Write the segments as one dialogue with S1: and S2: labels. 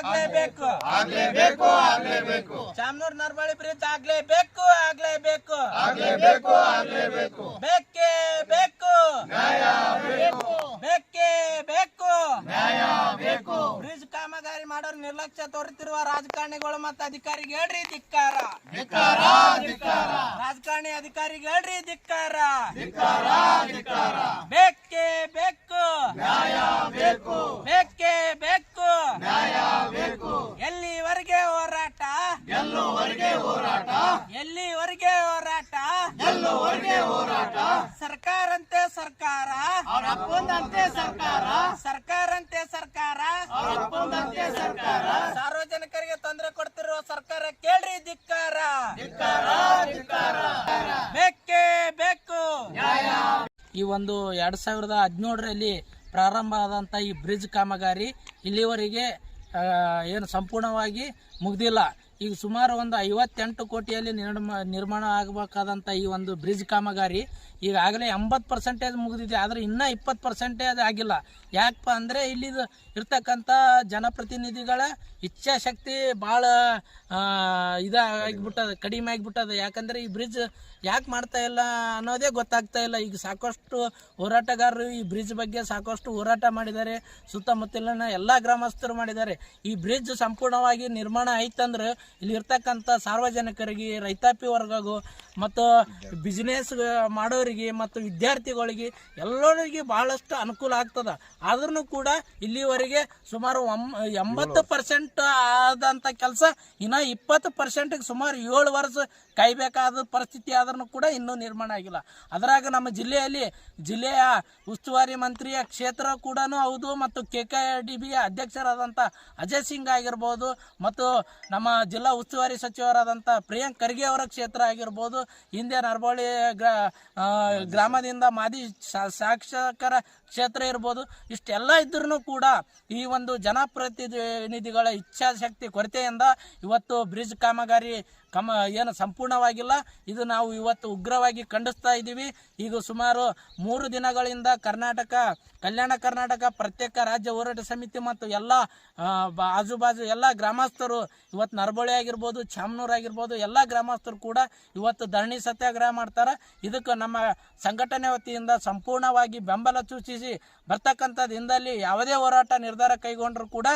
S1: ಆಗ್ಲೇಬೇಕು
S2: ಆಗ್ಲೇಬೇಕು ಆಗ್ಲೇಬೇಕು
S1: ಚಾಮನೂರು ನರ್ಬಳಿ bridge ಆಗ್ಲೇಬೇಕು ಆಗ್ಲೇಬೇಕು
S2: ಆಗ್ಲೇಬೇಕು ಆಗ್ಲೇಬೇಕು
S1: ಬೇಕೇ ಬೇಕು
S2: ನ್ಯಾಯ ಬೇಕು
S1: ಬೇಕೇ ಬೇಕು
S2: ನ್ಯಾಯ ಬೇಕು
S1: ಬ್ರಿಡ್ಜ್ ಕಾಮಗಾರಿ ಮಾಡೋರು ನಿರ್ಲಕ್ಷ್ಯ ತೋರುತ್ತಿರುವ ರಾಜಕಾರಣಿಗಳು ಮತ್ತು ಅಧಿಕಾರಿಗೆ ಹೇಳ್ರಿ ಧಿಕ್ಕಾರ
S2: ಧಿಕ್ಕಾರ ಧಿಕ್ಕಾರ
S1: ರಾಜಕಾರಣಿ ಅಧಿಕಾರಿಗೆ ಹೇಳ್ರಿ ಧಿಕ್ಕಾರ
S2: ಧಿಕ್ಕಾರ ಧಿಕ್ಕಾರ
S1: ಬೇಕೇ ಬೇಕು
S2: ನ್ಯಾಯ ಬೇಕು
S1: ಬೇಕೇ ಬೇಕು
S2: ನ್ಯಾಯ ಬೇಕು
S1: ಎಲ್ಲಿವರೆಗೆ ಹೋರಾಟ
S2: ಗೆಲ್ಲುವರೆಗೆ ಹೋರಾಟ
S1: ಎಲ್ಲಿವರೆಗೆ ಹೋರಾಟ
S2: ಗೆಲ್ಲುವರೆಗೆ ಹೋರಾಟ
S1: ಸರ್ಕಾರಂತೆ ಸರ್ಕಾರ
S2: ಅವ್ರ ಅಪ್ಪಂದಂತೆ ಸರ್ಕಾರ
S1: ಸರ್ಕಾರಂತೆ ಸರ್ಕಾರ
S2: ಅವ್ರ ಅಪ್ಪಂದಂತೆ ಸರ್ಕಾರ
S1: ಸಾರ್ವಜನಿಕರಿಗೆ ತೊಂದರೆ ಕೊಡ್ತಿರುವ ಸರ್ಕಾರ ಕೇಳ್ರಿ ಧಿಕ್ಕಾರ
S2: ಧಿಕ್ಕಾರ ಧಿಕ್ಕಾರ
S1: ಬೇಕೇ ಬೇಕು
S2: ನ್ಯಾಯ
S1: ಈ ಒಂದು 2017ರಲ್ಲಿ ಪ್ರಾರಂಭ ಆದಂಥ ಈ ಬ್ರಿಡ್ಜ್ ಕಾಮಗಾರಿ ಇಲ್ಲಿವರೆಗೆ ಏನು ಸಂಪೂರ್ಣವಾಗಿ ಮುಗ್ದಿಲ್ಲ. ಈಗ ಸುಮಾರು ಒಂದು 58 ಕೋಟಿಯಲ್ಲಿ ನಿರ್ಮಾಣ ಆಗಬೇಕಾದಂಥ ಈ ಒಂದು ಬ್ರಿಡ್ಜ್ ಕಾಮಗಾರಿ ಈಗಾಗಲೇ 80% ಮುಗಿದಿದೆ. ಆದರೆ ಇನ್ನೂ 20% ಆಗಿಲ್ಲ. ಯಾಕಪ್ಪ ಅಂದರೆ ಇಲ್ಲಿ ಇರ್ತಕ್ಕಂಥ ಜನಪ್ರತಿನಿಧಿಗಳ ಇಚ್ಛಾಶಕ್ತಿ ಭಾಳ ಇದಾಗಿಬಿಟ್ಟದ, ಕಡಿಮೆ ಆಗಿಬಿಟ್ಟದ. ಯಾಕಂದರೆ ಈ ಬ್ರಿಡ್ಜ್ ಯಾಕೆ ಮಾಡ್ತಾ ಇಲ್ಲ ಅನ್ನೋದೇ ಗೊತ್ತಾಗ್ತಾ ಇಲ್ಲ. ಈಗ ಸಾಕಷ್ಟು ಹೋರಾಟಗಾರರು ಈ ಬ್ರಿಡ್ಜ್ ಬಗ್ಗೆ ಸಾಕಷ್ಟು ಹೋರಾಟ ಮಾಡಿದ್ದಾರೆ, ಸುತ್ತಮುತ್ತಲಿನ ಎಲ್ಲ ಗ್ರಾಮಸ್ಥರು ಮಾಡಿದ್ದಾರೆ. ಈ ಬ್ರಿಡ್ಜ್ ಸಂಪೂರ್ಣವಾಗಿ ನಿರ್ಮಾಣ ಆಯ್ತಂದ್ರೆ ಇಲ್ಲಿ ಇರ್ತಕ್ಕಂಥ ಸಾರ್ವಜನಿಕರಿಗೆ, ರೈತಾಪಿ ವರ್ಗಗೂ ಮತ್ತು ಬಿಸ್ನೆಸ್ ಮಾಡೋರಿಗೆ ಮತ್ತು ವಿದ್ಯಾರ್ಥಿಗಳಿಗೆ ಎಲ್ಲರಿಗೆ ಬಹಳಷ್ಟು ಅನುಕೂಲ ಆಗ್ತದೆ. ಆದ್ರೂ ಕೂಡ ಇಲ್ಲಿವರೆಗೆ ಸುಮಾರು 80% ಆದಂಥ ಕೆಲಸ ಇನ್ನು 20%ಗೆ ಸುಮಾರು 7 ವರ್ಷ ಕಾಯಬೇಕಾದ ಪರಿಸ್ಥಿತಿ ಆದ್ರೂ ಕೂಡ ಇನ್ನೂ ನಿರ್ಮಾಣ ಆಗಿಲ್ಲ. ಅದರಾಗ ನಮ್ಮ ಜಿಲ್ಲೆಯ ಉಸ್ತುವಾರಿ ಮಂತ್ರಿಯ ಕ್ಷೇತ್ರ ಕೂಡ ಹೌದು ಮತ್ತು KKDB ಅಧ್ಯಕ್ಷರಾದಂಥ ಅಜಯ್ ಸಿಂಗ್ ಆಗಿರ್ಬೋದು ಮತ್ತು ನಮ್ಮ ಜಿಲ್ಲಾ ಉಸ್ತುವಾರಿ ಸಚಿವರಾದಂಥ ಪ್ರಿಯಾಂಕ್ ಖರ್ಗೆ ಅವರ ಕ್ಷೇತ್ರ ಆಗಿರ್ಬೋದು, ಹಿಂದೆ ನರ್ಬಳಿ ಗ್ರಾಮದಿಂದ ಮಾದಿ ಶಾಸಕರ ಕ್ಷೇತ್ರ ಇರ್ಬೋದು, ಇಷ್ಟೆಲ್ಲ ಇದ್ರೂ ಕೂಡ ಈ ಒಂದು ಜನಪ್ರತಿನಿಧಿಗಳ ಇಚ್ಛಾಶಕ್ತಿ ಕೊರತೆಯಿಂದ ಇವತ್ತು ಬ್ರಿಡ್ಜ್ ಕಾಮಗಾರಿ ಏನು ಸಂಪೂರ್ಣವಾಗಿಲ್ಲ. ಇದು ನಾವು ಇವತ್ತು ಉಗ್ರವಾಗಿ ಖಂಡಿಸ್ತಾ ಇದ್ದೀವಿ. ಈಗ ಸುಮಾರು 3 ದಿನಗಳಿಂದ ಕಲ್ಯಾಣ ಕರ್ನಾಟಕ ಪ್ರತ್ಯೇಕ ರಾಜ್ಯ ಹೋರಾಟ ಸಮಿತಿ ಮತ್ತು ಎಲ್ಲ ಆಜುಬಾಜು ಎಲ್ಲ ಗ್ರಾಮಸ್ಥರು ಇವತ್ತು ನರ್ಬಳಿ ಆಗಿರ್ಬೋದು, ಚಾಮನೂರು ಆಗಿರ್ಬೋದು, ಎಲ್ಲ ಗ್ರಾಮಸ್ಥರು ಕೂಡ ಇವತ್ತು ಧರಣಿ ಸತ್ಯಾಗ್ರಹ ಮಾಡ್ತಾರೆ. ಇದಕ್ಕೆ ನಮ್ಮ ಸಂಘಟನೆ ವತಿಯಿಂದ ಸಂಪೂರ್ಣವಾಗಿ ಬೆಂಬಲ ಸೂಚಿಸಿ ಬರ್ತಕ್ಕಂಥ ದಿನದಲ್ಲಿ ಯಾವುದೇ ಹೋರಾಟ ನಿರ್ಧಾರ ಕೈಗೊಂಡ್ರೂ ಕೂಡ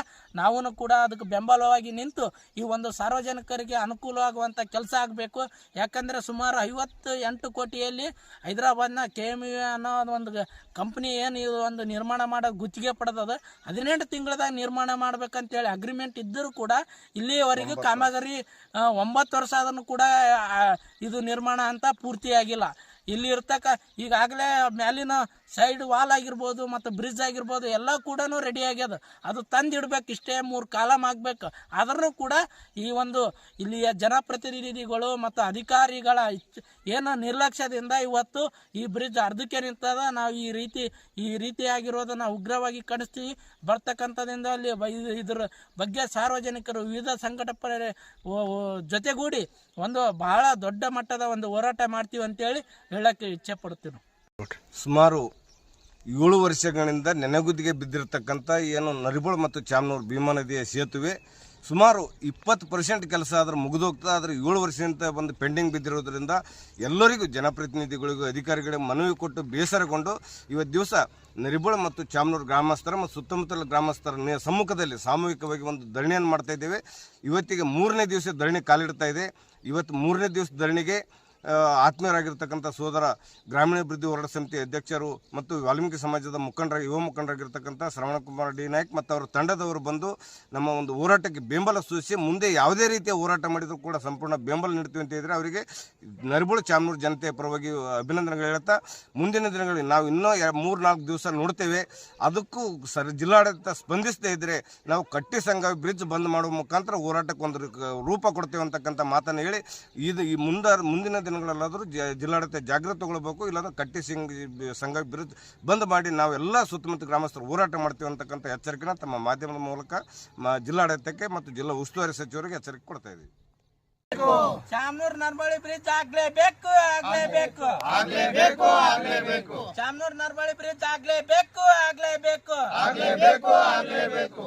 S1: ನಾವು ಕೂಡ ಅದಕ್ಕೆ ಬೆಂಬಲವಾಗಿ ನಿಂತು ಈ ಒಂದು ಸಾರ್ವಜನಿಕರಿಗೆ ಅನುಕೂಲವಾಗುವಂಥ ಕೆಲಸ ಆಗಬೇಕು. ಯಾಕಂದರೆ ಸುಮಾರು 58 ಕೋಟಿಯಲ್ಲಿ ಹೈದರಾಬಾದ್ನ KMU ಅನ್ನೋ ಒಂದು ಕಂಪ್ನಿ ಏನು ಇದು ಒಂದು ನಿರ್ಮಾಣ ಮಾಡೋದು ಗುತ್ತಿಗೆ ಪಡೆದದು. 18 ತಿಂಗಳದಾಗ ನಿರ್ಮಾಣ ಮಾಡ್ಬೇಕಂತೇಳಿ ಅಗ್ರಿಮೆಂಟ್ ಇದ್ದರೂ ಕೂಡ ಇಲ್ಲಿಯವರೆಗೂ ಕಾಮಗಾರಿ 9 ವರ್ಷ ಆದ್ರೂ ಕೂಡ ಇದು ನಿರ್ಮಾಣ ಅಂತ ಪೂರ್ತಿಯಾಗಿಲ್ಲ. ಇಲ್ಲಿ ಈಗಾಗಲೇ ಮ್ಯಾಲಿನ ಸೈಡ್ ವಾಲ್ ಆಗಿರ್ಬೋದು ಮತ್ತು ಬ್ರಿಡ್ಜ್ ಆಗಿರ್ಬೋದು ಎಲ್ಲ ಕೂಡ ರೆಡಿ ಆಗ್ಯದ. ಅದು ತಂದಿಡ್ಬೇಕು, ಇಷ್ಟೇ 3 ಕಾಲಮ್ ಆಗಬೇಕು. ಆದ್ರೂ ಕೂಡ ಈ ಒಂದು ಇಲ್ಲಿಯ ಜನಪ್ರತಿನಿಧಿಗಳು ಮತ್ತು ಅಧಿಕಾರಿಗಳ ಏನು ನಿರ್ಲಕ್ಷ್ಯದಿಂದ ಇವತ್ತು ಈ ಬ್ರಿಡ್ಜ್ ಅರ್ಧಕ್ಕೆ ನಿಂತದ. ನಾವು ಈ ರೀತಿಯಾಗಿರೋದನ್ನು ಉಗ್ರವಾಗಿ ಖಂಡಿಸ್ತೀವಿ. ಬರ್ತಕ್ಕಂಥದ್ರಿಂದ ಅಲ್ಲಿ ಇದ್ರ ಬಗ್ಗೆ ಸಾರ್ವಜನಿಕರು ವಿವಿಧ ಸಂಘಟನೆ ಜೊತೆಗೂಡಿ ಒಂದು ಬಹಳ ದೊಡ್ಡ ಮಟ್ಟದ ಒಂದು ಹೋರಾಟ ಮಾಡ್ತೀವಿ ಅಂತೇಳಿ ಹೇಳಕ್ಕೆ ಇಚ್ಛೆ ಪಡ್ತೀವಿ.
S3: ಸುಮಾರು 7 ವರ್ಷಗಳಿಂದ ನೆನೆಗುದಿಗೆ ಬಿದ್ದಿರತಕ್ಕಂಥ ಏನು ನರಿಬೋಳ ಮತ್ತು ಚಾಮನೂರು ಭೀಮಾ ನದಿಯ ಸೇತುವೆ ಸುಮಾರು 20% ಕೆಲಸ ಆದ್ರೆ ಮುಗಿದೋಗ್ತದೆ. ಆದರೆ 7 ವರ್ಷದಿಂದ ಬಂದು ಪೆಂಡಿಂಗ್ ಬಿದ್ದಿರೋದ್ರಿಂದ ಎಲ್ಲರಿಗೂ ಜನಪ್ರತಿನಿಧಿಗಳಿಗೂ ಅಧಿಕಾರಿಗಳಿಗೆ ಮನವಿ ಕೊಟ್ಟು ಬೇಸರಗೊಂಡು ಇವತ್ತು ದಿವಸ ನರಿಬೋಳ ಮತ್ತು ಚಾಮನೂರು ಗ್ರಾಮಸ್ಥರ ಮತ್ತು ಸುತ್ತಮುತ್ತಲ ಗ್ರಾಮಸ್ಥರ ಸಮ್ಮುಖದಲ್ಲಿ ಸಾಮೂಹಿಕವಾಗಿ ಒಂದು ಧರಣಿಯನ್ನು ಮಾಡ್ತಾ ಇದ್ದೇವೆ. ಇವತ್ತಿಗೆ 3ನೇ ದಿವಸ ಧರಣಿ ಕಾಲಿಡ್ತಾ ಇದೆ. ಇವತ್ತು 3ನೇ ದಿವಸ ಧರಣಿಗೆ ಆತ್ಮೀಯರಾಗಿರ್ತಕ್ಕಂಥ ಸೋದರ ಗ್ರಾಮೀಣಾಭಿವೃದ್ಧಿ ಹೋರಾಟ ಸಮಿತಿ ಅಧ್ಯಕ್ಷರು ಮತ್ತು ವಾಲ್ಮೀಕಿ ಸಮಾಜದ ಯುವ ಮುಖಂಡರಾಗಿರ್ತಕ್ಕಂಥ ಶ್ರವಣಕುಮಾರ್ ಡಿ ನಾಯ್ಕ್ ಮತ್ತು ಅವರ ತಂಡದವರು ಬಂದು ನಮ್ಮ ಒಂದು ಹೋರಾಟಕ್ಕೆ ಬೆಂಬಲ ಸೂಚಿಸಿ ಮುಂದೆ ಯಾವುದೇ ರೀತಿಯ ಹೋರಾಟ ಮಾಡಿದರೂ ಕೂಡ ಸಂಪೂರ್ಣ ಬೆಂಬಲ ನೀಡ್ತೀವಿ ಅಂತ ಇದ್ದರೆ ಅವರಿಗೆ ನರಿಬೋಳ ಚಾಮನೂರು ಜನತೆಯ ಪರವಾಗಿ ಅಭಿನಂದನೆಗಳು ಹೇಳ್ತಾ ಮುಂದಿನ ದಿನಗಳಲ್ಲಿ ನಾವು ಇನ್ನೂ 3-4 ದಿವಸ ನೋಡ್ತೇವೆ. ಅದಕ್ಕೂ ಜಿಲ್ಲಾಡಳಿತ ಸ್ಪಂದಿಸದೇ ಇದ್ದರೆ ನಾವು ಕಟ್ಟಿ ಸಂಘ ಬ್ರಿಡ್ಜ್ ಬಂದ್ ಮಾಡುವ ಮುಖಾಂತರ ಹೋರಾಟಕ್ಕೆ ಒಂದು ರೂಪ ಕೊಡ್ತೇವೆ ಅಂತಕ್ಕಂಥ ಮಾತನ್ನು ಹೇಳಿ ಮುಂದಿನ ದಿನಗಳಲ್ಲಾದರೂ ಜಿಲ್ಲಾಡಳಿತ ಜಾಗೃತಿ ತಗೊಳ್ಬೇಕು. ಇಲ್ಲಾಂದ್ರೆ ಕಟ್ಟಿ ಸಂಘ ಬ್ರಿಡ್ಜ್ ಬಂದ್ ಮಾಡಿ ನಾವೆಲ್ಲ ಸುತ್ತಮುತ್ತ ಗ್ರಾಮಸ್ಥರು ಹೋರಾಟ ಮಾಡ್ತೀವಿ ಅಂತಕ್ಕಂಥ ಎಚ್ಚರಿಕೆನ ತಮ್ಮ ಮಾಧ್ಯಮದ ಮೂಲಕ ಜಿಲ್ಲಾಡಳಿತಕ್ಕೆ ಮತ್ತು ಜಿಲ್ಲಾ ಉಸ್ತುವಾರಿ ಸಚಿವರಿಗೆ ಎಚ್ಚರಿಕೆ ಕೊಡ್ತಾ ಇದ್ದೀವಿ.
S1: ಚಾಮನೂರು ನರ್ಬಳಿ ಬ್ರಿಡ್ಜ್ ಆಗ್ಲೇಬೇಕು ಆಗ್ಲೇಬೇಕು
S2: ಆಗ್ಲೇಬೇಕು ಆಗ್ಲೇಬೇಕು
S1: ಚಾಮನೂರು ನರ್ಬಳಿ ಬ್ರಿಡ್ಜ್ ಆಗ್ಲೇಬೇಕು ಆಗ್ಲೇಬೇಕು
S2: ಆಗ್ಲೇಬೇಕು ಆಗ್ಲೇಬೇಕು